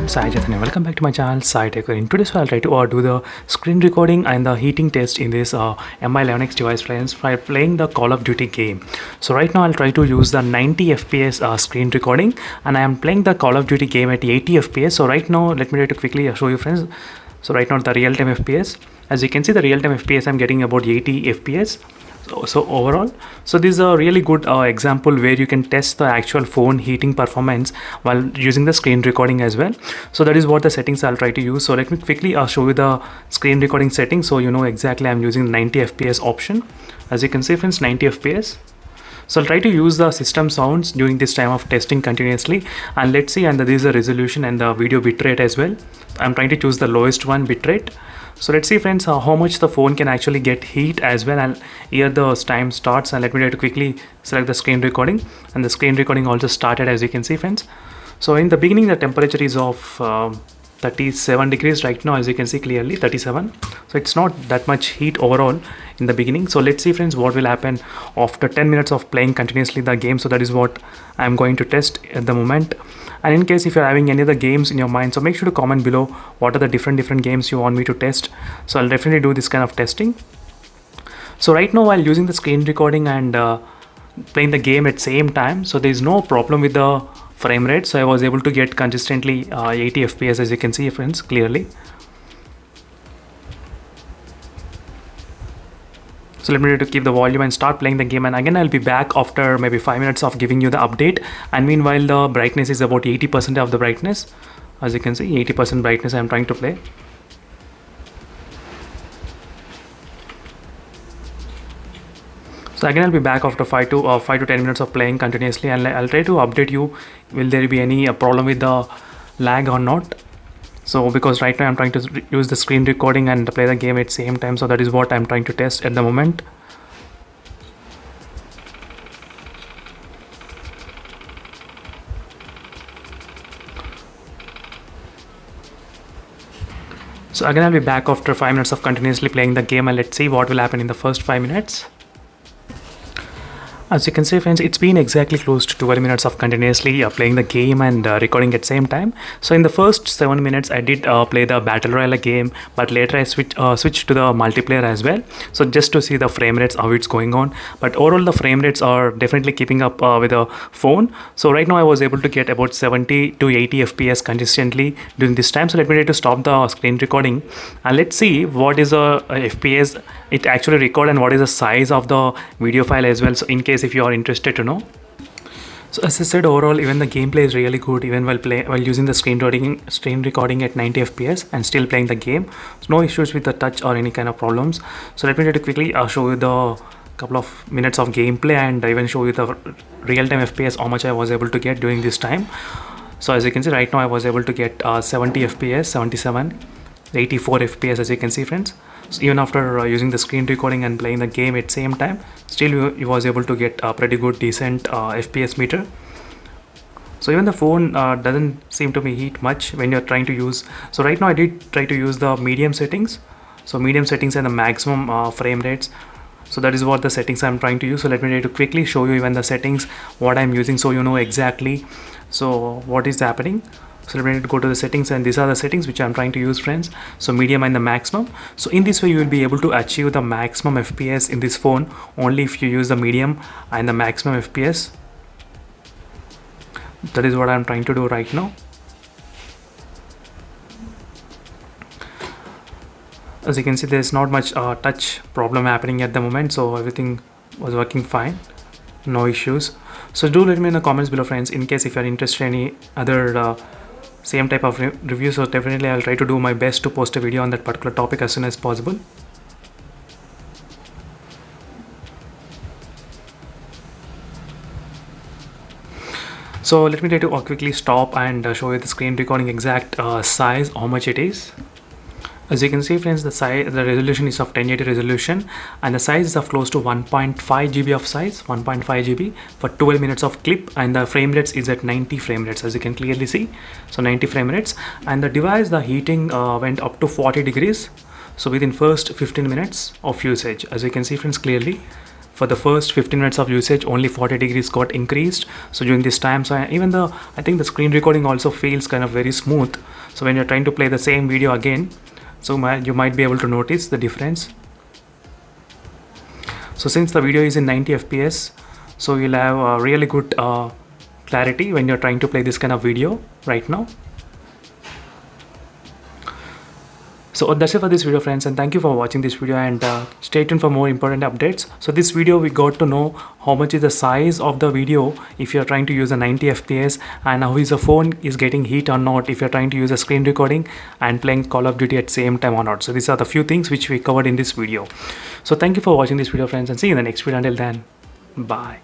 I'm Sai Chaitanya. Welcome back to my channel Sai Tech. In today's video, I'll try to do the screen recording and the heating test in this MI11X device, friends, for playing the Call of Duty game. So right now I'll try to use the 90 FPS screen recording, and I am playing the Call of Duty game at 80 FPS. So right now let me try to quickly show you, friends. So right now the real-time FPS, as you can see, the real-time FPS I'm getting about 80 FPS. So overall, so this is a really good example where you can test the actual phone heating performance while using the screen recording as well. So that is what the settings I'll try to use. So let me quickly show you the screen recording settings, so you know exactly I'm using 90 FPS option. As you can see, friends, 90 FPS. So I'll try to use the system sounds during this time of testing continuously, and let's see. And this is the resolution and the video bitrate as well. I'm trying to choose the lowest one, bitrate. So let's see, friends, how much the phone can actually get heat as well. And here the time starts, and let me try to quickly select the screen recording, and the screen recording also started, as you can see, friends. So in the beginning the temperature is of 37 degrees right now, as you can see clearly, 37. So it's not that much heat overall in the beginning. So let's see, friends, what will happen after 10 minutes of playing continuously the game. So that is what I'm going to test at the moment. And in case if you're having any other games in your mind, so make sure to comment below what are the different games you want me to test. So I'll definitely do this kind of testing. So right now, while using the screen recording and playing the game at same time, so there is no problem with the frame rate. So I was able to get consistently 80 FPS, as you can see, friends, clearly. So let me try to keep the volume and start playing the game, and again I'll be back after maybe 5 minutes of giving you the update. And meanwhile the brightness is about 80% of the brightness, as you can see, 80% brightness I'm trying to play. So again I'll be back after 5 to 10 minutes of playing continuously, and I'll try to update you will there be any problem with the lag or not. So because right now I'm trying to use the screen recording and play the game at the same time, so that is what I'm trying to test at the moment. So again I'll be back after 5 minutes of continuously playing the game, and let's see what will happen in the first 5 minutes. As you can see, friends, it's been exactly close to 12 minutes of continuously playing the game and recording at the same time. So in the first 7 minutes I did play the battle royale game, but later I switched to the multiplayer as well, so just to see the frame rates, how it's going on. But overall the frame rates are definitely keeping up with the phone. So right now I was able to get about 70 to 80 FPS consistently during this time. So let me try to stop the screen recording, and let's see what is the FPS it actually record and what is the size of the video file as well, so in case if you are interested to know. So as I said, overall even the gameplay is really good, even while using the screen recording at 90 FPS and still playing the game. So no issues with the touch or any kind of problems. So let me try to quickly show you the couple of minutes of gameplay, and even show you the real-time FPS, how much I was able to get during this time. So as you can see, right now I was able to get 70 FPS, 77, 84 FPS, as you can see, friends. So even after using the screen recording and playing the game at same time, still you was able to get a pretty good decent FPS meter. So even the phone doesn't seem to be heat much when you're trying to use. So right now I did try to use the medium settings. So medium settings and the maximum frame rates. So that is what the settings I'm trying to use. So let me try to quickly show you even the settings what I'm using, so you know exactly so what is happening. So let me go to the settings, and these are the settings which I'm trying to use, friends. So medium and the maximum. So in this way you will be able to achieve the maximum FPS in this phone only if you use the medium and the maximum FPS. That is what I'm trying to do right now. As you can see, there's not much touch problem happening at the moment, so everything was working fine, no issues. So do let me in the comments below, friends, in case if you're interested in any other same type of review. So definitely I'll try to do my best to post a video on that particular topic as soon as possible. So let me try to quickly stop and show you the screen recording exact size, how much it is. As you can see, friends, the resolution is of 1080 resolution, and the size is of close to 1.5 GB of size, 1.5 GB for 12 minutes of clip, and the frame rates is at 90 frame rates, as you can clearly see. So 90 frame rates, and the device, the heating went up to 40 degrees. So within first 15 minutes of usage, as you can see, friends, clearly for the first 15 minutes of usage only 40 degrees got increased. So during this time, so I think the screen recording also feels kind of very smooth. So when you're trying to play the same video again, so you might be able to notice the difference. So since the video is in 90 fps, so you'll have a really good clarity when you're trying to play this kind of video right now. So that's it for this video, friends, and thank you for watching this video, and stay tuned for more important updates. So this video we got to know how much is the size of the video if you're trying to use a 90 fps, and how is the phone is getting heat or not if you're trying to use a screen recording and playing Call of Duty at same time or not. So these are the few things which we covered in this video. So thank you for watching this video, friends, and see you in the next video. Until then, bye.